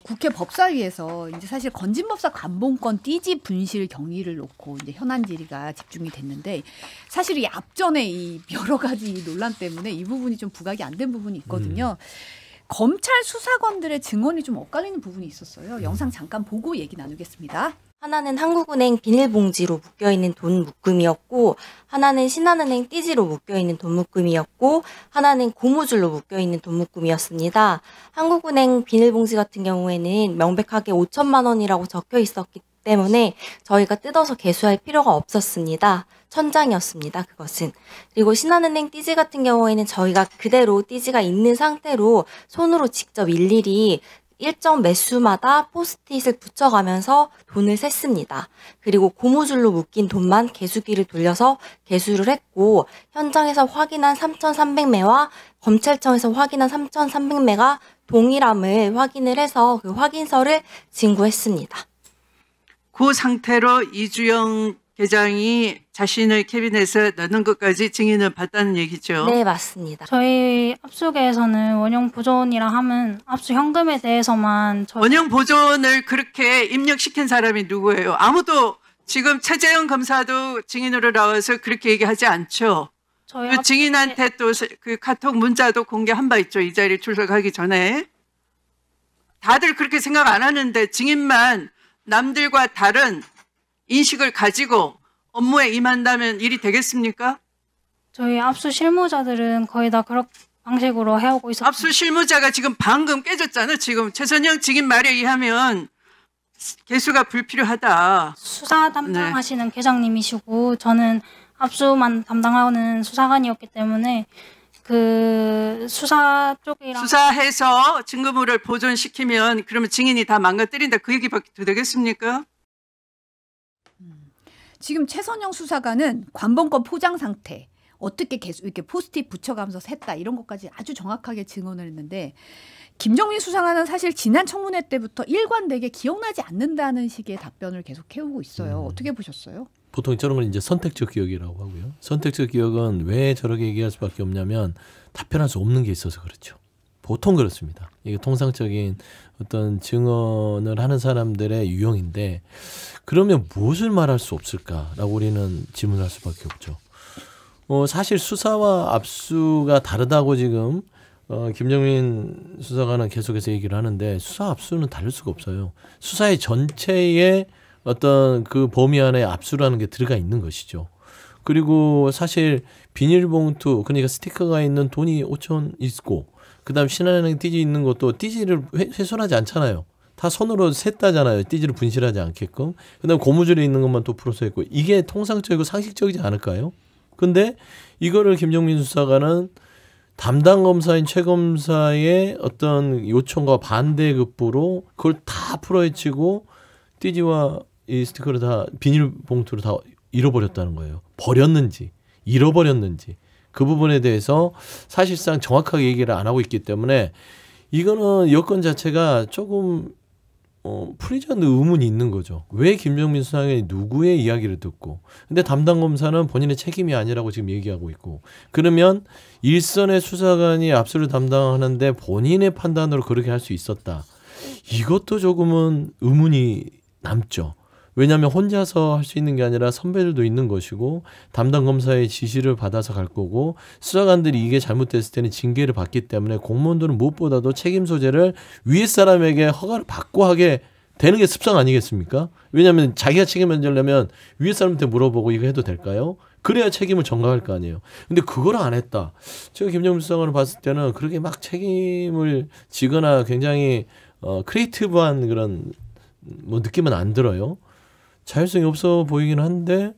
국회 법사위에서 이제 사실 건진법사 관봉권 띠지 분실 경위를 놓고 이제 현안 질의가 집중이 됐는데 사실 이 앞전에 이 여러 가지 논란 때문에 이 부분이 좀 부각이 안 된 부분이 있거든요. 검찰 수사관들의 증언이 좀 엇갈리는 부분이 있었어요. 영상 잠깐 보고 얘기 나누겠습니다. 하나는 한국은행 비닐봉지로 묶여있는 돈 묶음이었고, 하나는 신한은행 띠지로 묶여있는 돈 묶음이었고, 하나는 고무줄로 묶여있는 돈 묶음이었습니다. 한국은행 비닐봉지 같은 경우에는 명백하게 5천만 원이라고 적혀 있었기 때문에 저희가 뜯어서 개수할 필요가 없었습니다. 천장이었습니다. 그것은. 그리고 신한은행 띠지 같은 경우에는 저희가 그대로 띠지가 있는 상태로 손으로 직접 일일이 일정 매수마다 포스트잇을 붙여가면서 돈을 셌습니다. 그리고 고무줄로 묶인 돈만 개수기를 돌려서 개수를 했고, 현장에서 확인한 3,300매와 검찰청에서 확인한 3,300매가 동일함을 확인을 해서 그 확인서를 진구했습니다. 그 상태로 이주영 계장이 자신을 캐비넷에 넣는 것까지 증인을 봤다는 얘기죠. 네, 맞습니다. 저희 압수계에서는 원형 보존이라 하면 압수 현금에 대해서만 원형 보존을 그렇게 입력시킨 사람이 누구예요? 아무도 지금 최재형 검사도 증인으로 나와서 그렇게 얘기하지 않죠. 그 증인한테 또 그 카톡 문자도 공개한 바 있죠. 이 자리에 출석하기 전에. 다들 그렇게 생각 안 하는데 증인만 남들과 다른 인식을 가지고 업무에 임한다면 일이 되겠습니까? 저희 압수 실무자들은 거의 다 그런 방식으로 해오고 있었습니다. 압수 실무자가 지금 방금 깨졌잖아. 지금 최선영 증인 말에 의하면 개수가 불필요하다. 수사 담당하시는 계장님이시고 저는 압수만 담당하는 수사관이었기 때문에 그 수사 쪽이랑 수사해서 증거물을 보존시키면 그러면 증인이 다 망가뜨린다. 그 얘기밖에 더 되겠습니까? 지금 최선영 수사관은 관봉권 포장 상태, 어떻게 계속 이렇게 포스트잇 붙여가면서 샜다 이런 것까지 아주 정확하게 증언을 했는데 김정민 수사관은 사실 지난 청문회 때부터 일관되게 기억나지 않는다는 식의 답변을 계속 해오고 있어요. 어떻게 보셨어요? 보통 저런 건 이제 선택적 기억이라고 하고요. 선택적 기억은 왜 저렇게 얘기할 수밖에 없냐면 답변할 수 없는 게 있어서 그렇죠. 보통 그렇습니다. 이게 통상적인 어떤 증언을 하는 사람들의 유형인데 그러면 무엇을 말할 수 없을까라고 우리는 질문할 수밖에 없죠. 사실 수사와 압수가 다르다고 지금 김정민 수사관은 계속해서 얘기를 하는데 수사 압수는 다를 수가 없어요. 수사의 전체의 어떤 그 범위 안에 압수라는 게 들어가 있는 것이죠. 그리고 사실 비닐봉투 그러니까 스티커가 있는 돈이 5천 있고 그다음 신한은행 띠지 있는 것도 띠지를 훼손하지 않잖아요. 다 손으로 셌다잖아요. 띠지를 분실하지 않게끔. 그다음 고무줄에 있는 것만 또 풀어서 했고 이게 통상적이고 상식적이지 않을까요? 근데 이거를 김정민 수사관은 담당 검사인 최 검사의 어떤 요청과 반대급부로 그걸 다 풀어헤치고 띠지와 이 스티커를 다 비닐봉투를 다 잃어버렸다는 거예요. 버렸는지 잃어버렸는지 그 부분에 대해서 사실상 정확하게 얘기를 안 하고 있기 때문에 이거는 여건 자체가 조금 풀리지 않는 의문이 있는 거죠. 왜 김정민 수사관이 누구의 이야기를 듣고 근데 담당 검사는 본인의 책임이 아니라고 지금 얘기하고 있고 그러면 일선의 수사관이 압수를 담당하는데 본인의 판단으로 그렇게 할 수 있었다. 이것도 조금은 의문이 남죠. 왜냐하면 혼자서 할 수 있는 게 아니라 선배들도 있는 것이고 담당 검사의 지시를 받아서 갈 거고 수사관들이 이게 잘못됐을 때는 징계를 받기 때문에 공무원들은 무엇보다도 책임 소재를 위에 사람에게 허가를 받고 하게 되는 게 습성 아니겠습니까? 왜냐하면 자기가 책임을 지려면 위에 사람한테 물어보고 이거 해도 될까요? 그래야 책임을 전가할 거 아니에요. 근데 그걸 안 했다. 제가 김정민 수사관을 봤을 때는 그렇게 막 책임을 지거나 굉장히 크리에이티브한 그런 뭐 느낌은 안 들어요. 자율성이 없어 보이긴 한데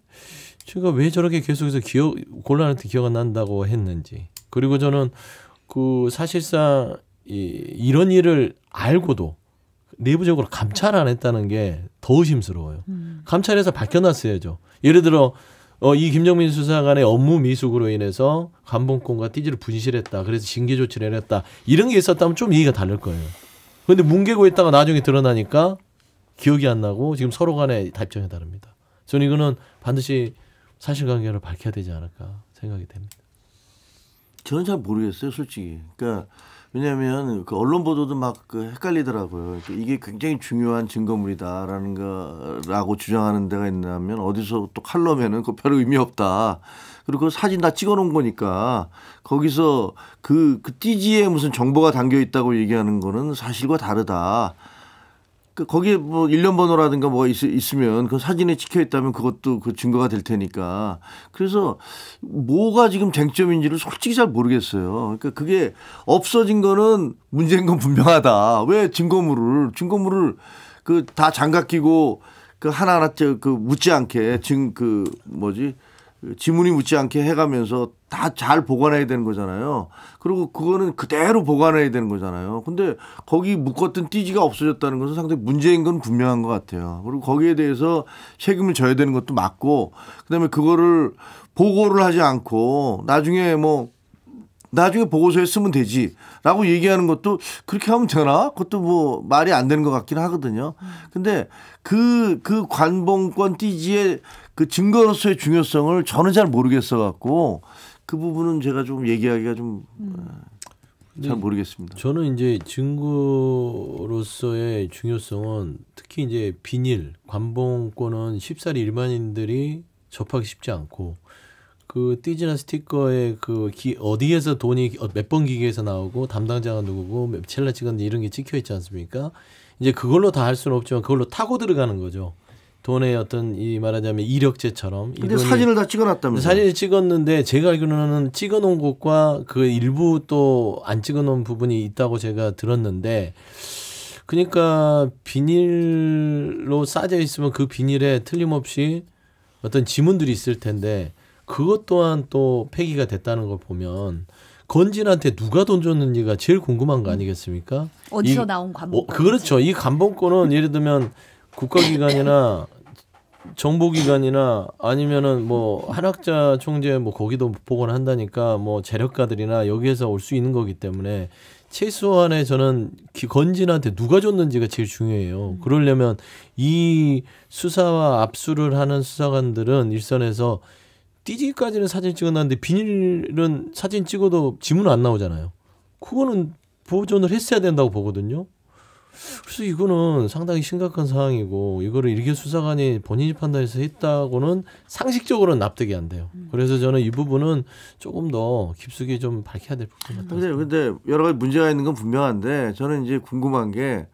제가 왜 저렇게 계속해서 곤란할 때 기억 안 난다고 했는지 그리고 저는 그 사실상 이런 일을 알고도 내부적으로 감찰 안 했다는 게 더 의심스러워요. 감찰해서 밝혀놨어야죠. 예를 들어 이 김정민 수사관의 업무 미숙으로 인해서 관봉권과 띠지를 분실했다. 그래서 징계 조치를 내렸다. 이런 게 있었다면 좀 얘기가 다를 거예요. 그런데 뭉개고 있다가 나중에 드러나니까 기억이 안 나고 지금 서로 간에 입장이 다릅니다. 저는 이거는 반드시 사실관계를 밝혀야 되지 않을까 생각이 됩니다. 저는 잘 모르겠어요, 솔직히. 그러니까 왜냐하면 그 언론 보도도 막 그 헷갈리더라고요. 이게 굉장히 중요한 증거물이다라는 거라고 주장하는 데가 있냐면 어디서 또 칼럼에는 그 별 의미 없다. 그리고 그 사진 다 찍어놓은 거니까 거기서 그 띠지에 무슨 정보가 담겨 있다고 얘기하는 거는 사실과 다르다. 거기에 뭐 일련 번호라든가 뭐가 있으면 그 사진에 찍혀 있다면 그것도 그 증거가 될 테니까. 그래서 뭐가 지금 쟁점인지를 솔직히 잘 모르겠어요. 그러니까 그게 없어진 거는 문제인 건 분명하다. 왜 증거물을 그 다 장갑 끼고 그 하나하나 그 묻지 않게 지문이 묻지 않게 해가면서 다 잘 보관해야 되는 거잖아요. 그리고 그거는 그대로 보관해야 되는 거잖아요. 근데 거기 묶었던 띠지가 없어졌다는 것은 상당히 문제인 건 분명한 것 같아요. 그리고 거기에 대해서 책임을 져야 되는 것도 맞고, 그다음에 그거를 보고를 하지 않고 나중에 보고서에 쓰면 되지라고 얘기하는 것도 그렇게 하면 되나? 그것도 뭐 말이 안 되는 것 같긴 하거든요. 근데 그 관봉권 띠지의 그 증거로서의 중요성을 저는 잘 모르겠어 갖고 그 부분은 제가 좀 얘기하기가 좀 잘 모르겠습니다. 저는 이제 증거로서의 중요성은 특히 이제 비닐, 관봉권은 쉽사리 일반인들이 접하기 쉽지 않고 그 띠지나 스티커에 어디에서 돈이 몇 번 기계에서 나오고 담당자가 누구고 첼라 찍었는데 이런 게 찍혀 있지 않습니까? 이제 그걸로 다 할 수는 없지만 그걸로 타고 들어가는 거죠. 돈의 어떤 이 말하자면 이력제처럼. 근데 사진을 다 찍어놨다면서요? 사진을 찍었는데 제가 알기로는 찍어놓은 곳과 그 일부 또 안 찍어놓은 부분이 있다고 제가 들었는데, 그러니까 비닐로 싸져 있으면 그 비닐에 틀림없이 어떤 지문들이 있을 텐데 그것 또한 또 폐기가 됐다는 걸 보면 건진한테 누가 돈 줬는지가 제일 궁금한 거 아니겠습니까? 어디서 나온 관봉권? 그렇죠. 이 관봉권은 예를 들면 국가기관이나 정보기관이나 아니면은 뭐 한학자 총재 뭐 거기도 보고를 한다니까 뭐 재력가들이나 여기에서 올 수 있는 거기 때문에 최소한의 저는 건진한테 누가 줬는지가 제일 중요해요. 그러려면 이 수사와 압수를 하는 수사관들은 일선에서 띠지까지는 사진 찍어놨는데 비닐은 사진 찍어도 지문은 안 나오잖아요. 그거는 보존을 했어야 된다고 보거든요. 그래서 이거는 상당히 심각한 상황이고 이거를 이렇게 수사관이 본인이 판단해서 했다고는 상식적으로는 납득이 안 돼요. 그래서 저는 이 부분은 조금 더 깊숙이 좀 밝혀야 될 부분 같아요. 근데 여러 가지 문제가 있는 건 분명한데 저는 이제 궁금한 게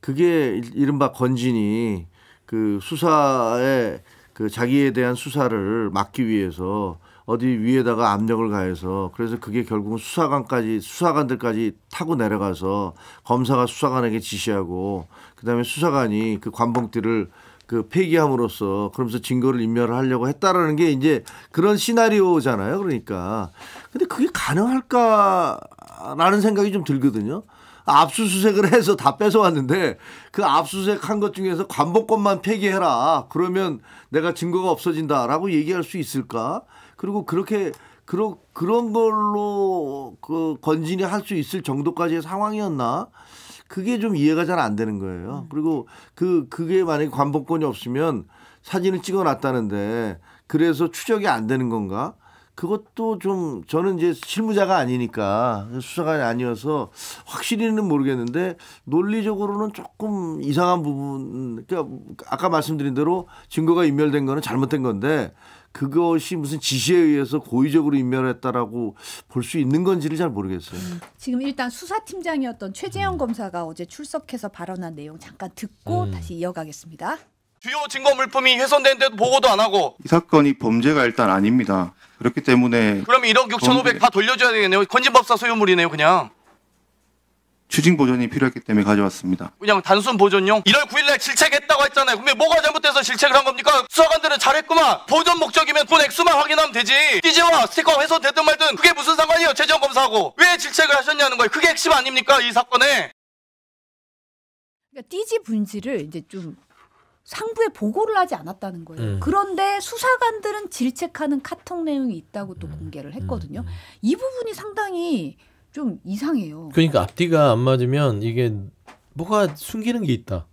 그게 이른바 건진이 그 수사에 그 자기에 대한 수사를 막기 위해서 어디 위에다가 압력을 가해서 그래서 그게 결국은 수사관들까지 타고 내려가서 검사가 수사관에게 지시하고 그다음에 수사관이 그 관봉띠를 그 폐기함으로써 그러면서 증거를 인멸을 하려고 했다라는 게 이제 그런 시나리오잖아요. 그러니까 근데 그게 가능할까라는 생각이 좀 들거든요. 압수수색을 해서 다 뺏어왔는데 그 압수수색한 것 중에서 관봉권만 폐기해라. 그러면 내가 증거가 없어진다라고 얘기할 수 있을까? 그리고 그런 걸로 그 건진이 할 수 있을 정도까지의 상황이었나? 그게 좀 이해가 잘 안 되는 거예요. 그리고 그게 만약에 관봉권이 없으면 사진을 찍어놨다는데 그래서 추적이 안 되는 건가? 그것도 좀 저는 이제 실무자가 아니니까 수사관이 아니어서 확실히는 모르겠는데 논리적으로는 조금 이상한 부분. 그러니까 아까 말씀드린 대로 증거가 인멸된 거는 잘못된 건데 그것이 무슨 지시에 의해서 고의적으로 인멸했다라고 볼 수 있는 건지를 잘 모르겠어요. 지금 일단 수사팀장이었던 최재형 검사가 어제 출석해서 발언한 내용 잠깐 듣고 다시 이어가겠습니다. 주요 증거 물품이 훼손됐는데도 보고도 안 하고. 이 사건이 범죄가 일단 아닙니다. 그렇기 때문에 그러면 1억 6,500 다 돌려줘야 되겠네요. 건진법사 소유물이네요. 그냥 추징 보전이 필요했기 때문에 가져왔습니다. 그냥 단순 보존용. 1월 9일날 질책했다고 했잖아요. 근데 뭐가 잘못돼서 질책을 한 겁니까? 수사관들은 잘했구만. 보존 목적이면 돈 액수만 확인하면 되지. 띠지와 스티커 훼손됐든 말든 그게 무슨 상관이에요. 최재형 검사하고. 왜 질책을 하셨냐는 거예요. 그게 핵심 아닙니까? 이 사건에. 그러니까 띠지 분실을 이제 좀 상부에 보고를 하지 않았다는 거예요. 그런데 수사관들은 질책하는 카톡 내용이 있다고 또 공개를 했거든요. 이 부분이 상당히 좀 이상해요. 그러니까 앞뒤가 안 맞으면 이게 뭐가 숨기는 게 있다.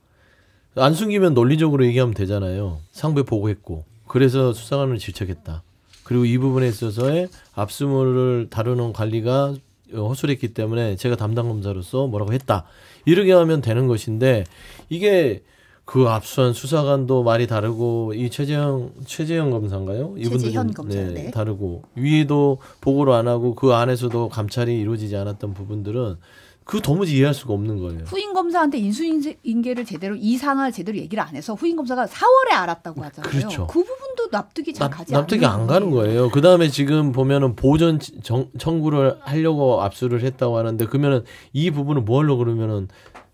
안 숨기면 논리적으로 얘기하면 되잖아요. 상부에 보고했고 그래서 수사관을 질책했다. 그리고 이 부분에 있어서의 압수물을 다루는 관리가 허술했기 때문에 제가 담당 검사로서 뭐라고 했다. 이렇게 하면 되는 것인데 이게 그 압수한 수사관도 말이 다르고 이 최재형 검사인가요? 최재현 검사. 네. 다르고 위에도 보고를 안 하고 그 안에서도 감찰이 이루어지지 않았던 부분들은 그 도무지 이해할 수가 없는 거예요. 후임 검사한테 인수인계를 제대로 이 상황을 제대로 얘기를 안 해서 후임 검사가 4월에 알았다고 하잖아요. 그렇죠. 그 부분도 납득이 잘 가지 납득이 않는 안 가는 거예요. 그 다음에 지금 보면은 보전 청구를 하려고 압수를 했다고 하는데 그러면은 이 부분을 뭐 하려고 그러면은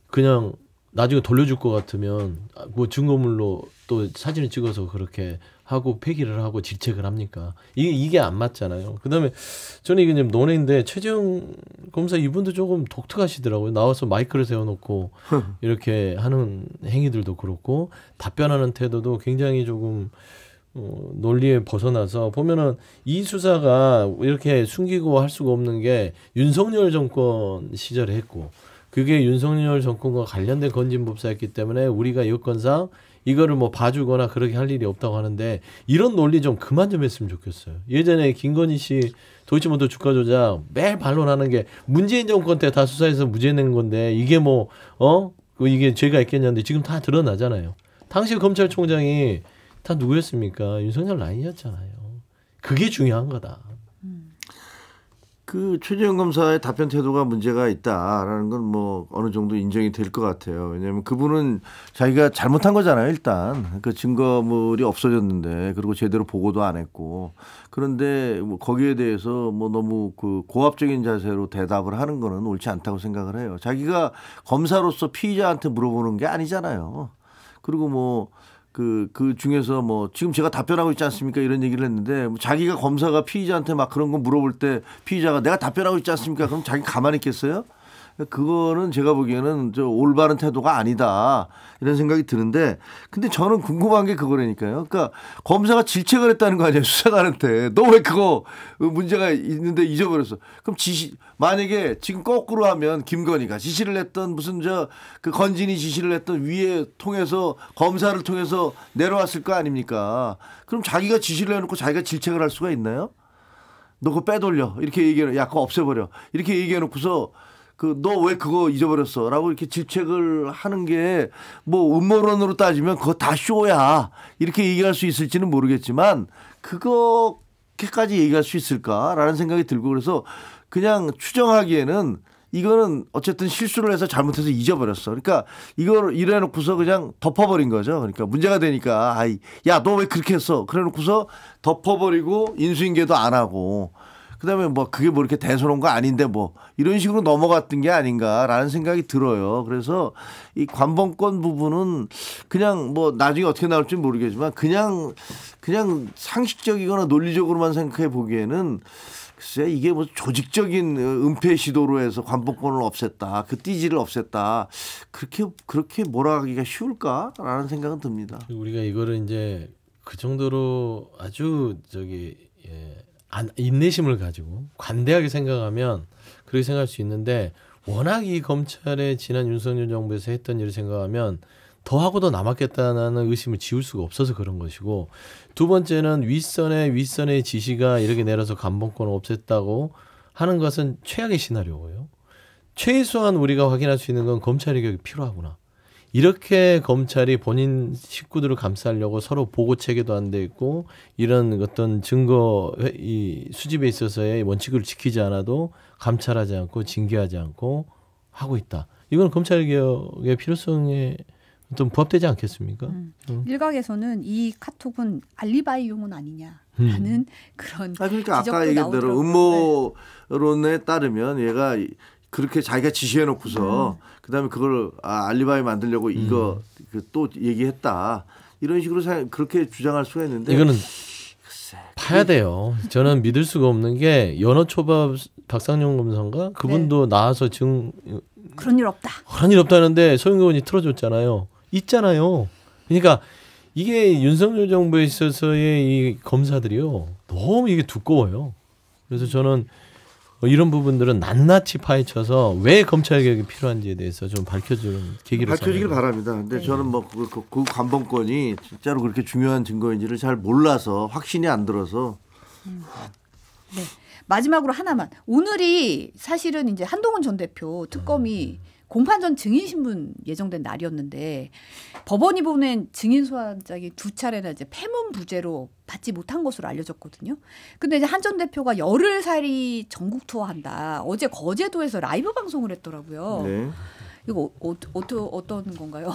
그냥 나중에 돌려줄 것 같으면 뭐 증거물로 또 사진을 찍어서 그렇게 하고 폐기를 하고 질책을 합니까? 이게 안 맞잖아요. 그다음에 저는 이게 좀 논의인데 최재형 검사 이분도 조금 독특하시더라고요. 나와서 마이크를 세워놓고 이렇게 하는 행위들도 그렇고 답변하는 태도도 굉장히 조금 논리에 벗어나서 보면은 이 수사가 이렇게 숨기고 할 수가 없는 게 윤석열 정권 시절에 했고 그게 윤석열 정권과 관련된 건진법사였기 때문에 우리가 여건상 이거를 뭐 봐주거나 그렇게 할 일이 없다고 하는데 이런 논리 좀 그만 좀 했으면 좋겠어요. 예전에 김건희 씨 도이치모터 주가 조작 매일 반론하는 게 문재인 정권 때 다 수사해서 무죄 낸 건데 이게 뭐 이게 죄가 있겠냐는데 지금 다 드러나잖아요. 당시 검찰총장이 다 누구였습니까? 윤석열 라인이었잖아요. 그게 중요한 거다. 그 최재형 검사의 답변 태도가 문제가 있다라는 건 뭐 어느 정도 인정이 될 것 같아요. 왜냐하면 그분은 자기가 잘못한 거잖아요. 일단 그 증거물이 없어졌는데 그리고 제대로 보고도 안 했고 그런데 뭐 거기에 대해서 뭐 너무 그 고압적인 자세로 대답을 하는 거는 옳지 않다고 생각을 해요. 자기가 검사로서 피의자한테 물어보는 게 아니잖아요. 그리고 뭐 그 중에서 뭐 지금 제가 답변하고 있지 않습니까? 이런 얘기를 했는데 뭐 자기가 검사가 피의자한테 막 그런 거 물어볼 때 피의자가 내가 답변하고 있지 않습니까? 그럼 자기 가만히 있겠어요? 그거는 제가 보기에는 저 올바른 태도가 아니다 이런 생각이 드는데 근데 저는 궁금한 게 그거라니까요. 그러니까 검사가 질책을 했다는 거 아니에요. 수사관한테. 너 왜 그거 문제가 있는데 잊어버렸어. 그럼 만약에 지금 거꾸로 하면 김건희가 지시를 했던 무슨 그 건진이 지시를 했던 위에 통해서 검사를 통해서 내려왔을 거 아닙니까. 그럼 자기가 지시를 해놓고 자기가 질책을 할 수가 있나요? 너 그거 빼돌려. 이렇게 얘기해. 야 그거 없애버려. 이렇게 얘기해놓고서 너 왜 그거 잊어버렸어? 라고 이렇게 질책을 하는 게 뭐 음모론으로 따지면 그거 다 쇼야. 이렇게 얘기할 수 있을지는 모르겠지만 그거까지 얘기할 수 있을까라는 생각이 들고 그래서 그냥 추정하기에는 이거는 어쨌든 실수를 해서 잘못해서 잊어버렸어. 그러니까 이걸 이래놓고서 그냥 덮어버린 거죠. 그러니까 문제가 되니까 야, 너 왜 그렇게 했어? 그래놓고서 덮어버리고 인수인계도 안 하고 그다음에 뭐 그게 뭐 이렇게 대수로운 거 아닌데 뭐 이런 식으로 넘어갔던 게 아닌가라는 생각이 들어요. 그래서 이 관본권 부분은 그냥 뭐 나중에 어떻게 나올지 모르겠지만 그냥 상식적이거나 논리적으로만 생각해 보기에는 글쎄 이게 뭐 조직적인 은폐 시도로 해서 관본권을 없앴다. 그 띠지를 없앴다. 그렇게 몰아가기가 쉬울까라는 생각은 듭니다. 우리가 이거를 이제 그 정도로 아주 인내심을 가지고 관대하게 생각하면 그렇게 생각할 수 있는데 워낙 이 검찰의 지난 윤석열 정부에서 했던 일을 생각하면 더하고 더 남았겠다는 의심을 지울 수가 없어서 그런 것이고 두 번째는 윗선의 지시가 이렇게 내려서 관본권을 없앴다고 하는 것은 최악의 시나리오고요. 최소한 우리가 확인할 수 있는 건 검찰의 개혁이 필요하구나. 이렇게 검찰이 본인 식구들을 감싸려고 서로 보고 체계도 안 돼 있고 이런 어떤 증거 수집에 있어서의 원칙을 지키지 않아도 감찰하지 않고 징계하지 않고 하고 있다. 이건 검찰 개혁의 필요성에 어떤 부합되지 않겠습니까? 일각에서는 이 카톡은 알리바이용은 아니냐라는 그런 그러니까 아까 얘기한 대로 음모론에 따르면 얘가 그렇게 자기가 지시해놓고서 그다음에 그걸 알리바이 만들려고 이거 또 얘기했다 이런 식으로 그렇게 주장할 수가 있는데 이거는 파야 돼요. 저는 믿을 수가 없는 게 연어초밥 박상용 검사인가 그분도 나와서 그런 일 없다. 그런 일 없다는데 소영 의원이 틀어줬잖아요. 있잖아요. 그러니까 이게 윤석열 정부에 있어서의 이 검사들이요 너무 이게 두꺼워요. 그래서 저는 이런 부분들은 낱낱이 파헤쳐서 왜 검찰 개혁이 필요한지에 대해서 좀 밝혀주는 계기를 밝혀지길 바랍니다. 근데 저는 뭐 그 관본권이 진짜로 그렇게 중요한 증거인지를 잘 몰라서 확신이 안 들어서. 네. 마지막으로 하나만. 오늘이 사실은 이제 한동훈 전 대표 특검이 공판 전 증인 신문 예정된 날이었는데 법원이 보낸 증인 소환장이 2차례나 이제 폐문부재로 받지 못한 것으로 알려졌거든요. 근데 이제 한 전 대표가 열흘살이 전국 투어한다. 어제 거제도에서 라이브 방송을 했더라고요. 네. 이거 어떤 건가요?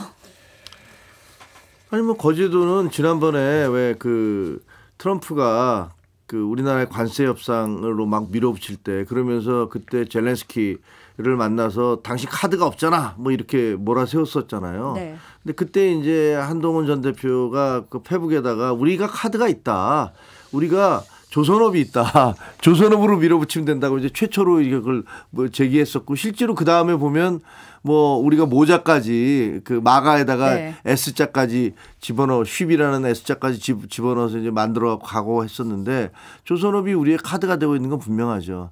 아니 뭐 거제도는 지난번에 왜 그 트럼프가 그 우리나라의 관세 협상으로 막 밀어붙일 때 그러면서 그때 젤렌스키를 만나서 당신 카드가 없잖아 뭐 이렇게 몰아세웠었잖아요. 네. 근데 그때 이제 한동훈 전 대표가 그 페북에다가 우리가 카드가 있다. 우리가 조선업이 있다. 조선업으로 밀어붙이면 된다고 이제 최초로 이걸 뭐 제기했었고 실제로 그 다음에 보면 뭐 우리가 모자까지 그 마가에다가 네. S자까지 집어넣어 쉽이라는 S자까지 집어넣어서 이제 만들어 가고 했었는데 조선업이 우리의 카드가 되고 있는 건 분명하죠.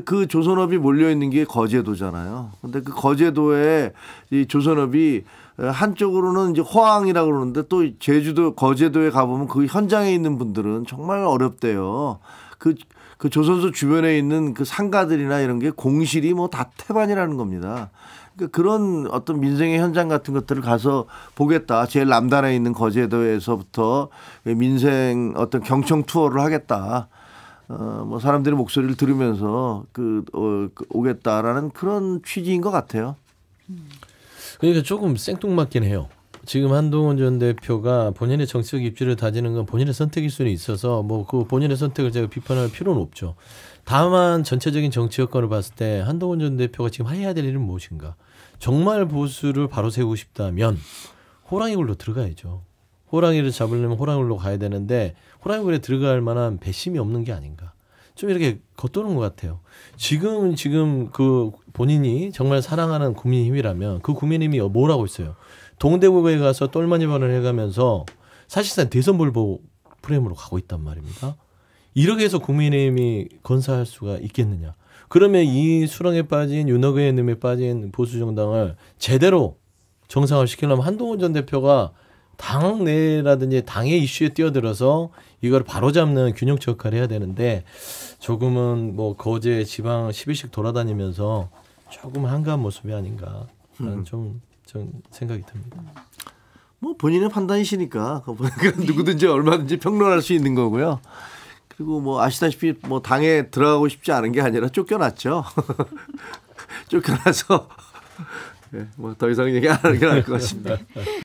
그 조선업이 몰려 있는 게 거제도잖아요. 근데 그 거제도에 이 조선업이 한쪽으로는 이제 호황이라고 그러는데 또 제주도 거제도에 가보면 그 현장에 있는 분들은 정말 어렵대요. 그 조선소 주변에 있는 그 상가들이나 이런 게 공실이 뭐 다 태반이라는 겁니다. 그러니까 그런 어떤 민생의 현장 같은 것들을 가서 보겠다. 제일 남단에 있는 거제도에서부터 민생 어떤 경청 투어를 하겠다. 뭐 사람들의 목소리를 들으면서 오겠다라는 그런 취지인 것 같아요. 그러니까 조금 생뚱맞긴 해요. 지금 한동훈 전 대표가 본인의 정치적 입지를 다지는 건 본인의 선택일 수는 있어서 뭐 그 본인의 선택을 제가 비판할 필요는 없죠. 다만 전체적인 정치 여건을 봤을 때 한동훈 전 대표가 지금 해야 될 일은 무엇인가? 정말 보수를 바로 세우고 싶다면 호랑이굴로 들어가야죠. 호랑이를 잡으려면 호랑이굴로 가야 되는데 호랑이굴에 들어갈 만한 배심이 없는 게 아닌가. 좀 이렇게 겉도는 것 같아요. 지금 그 본인이 정말 사랑하는 국민의힘이라면 그 국민의힘이 뭘 하고 있어요? 동대구에 가서 똘마니번을 해가면서 사실상 대선 불복 프레임으로 가고 있단 말입니다. 이렇게 해서 국민의힘이 건사할 수가 있겠느냐. 그러면 이 수렁에 빠진 윤핵관의 놈에 빠진 보수정당을 제대로 정상화시키려면 한동훈 전 대표가 당 내라든지 당의 이슈에 뛰어들어서 이걸 바로잡는 균형치 역할을 해야 되는데 조금은 뭐 거제 지방 10일씩 돌아다니면서 조금 한가한 모습이 아닌가 좀 생각이 듭니다. 뭐 본인의 판단이시니까 누구든지 얼마든지 평론할 수 있는 거고요. 그리고 뭐 아시다시피 뭐 당에 들어가고 싶지 않은 게 아니라 쫓겨났죠. 쫓겨나서 뭐 더 이상 얘기 안 하는 게 나을 것 같습니다.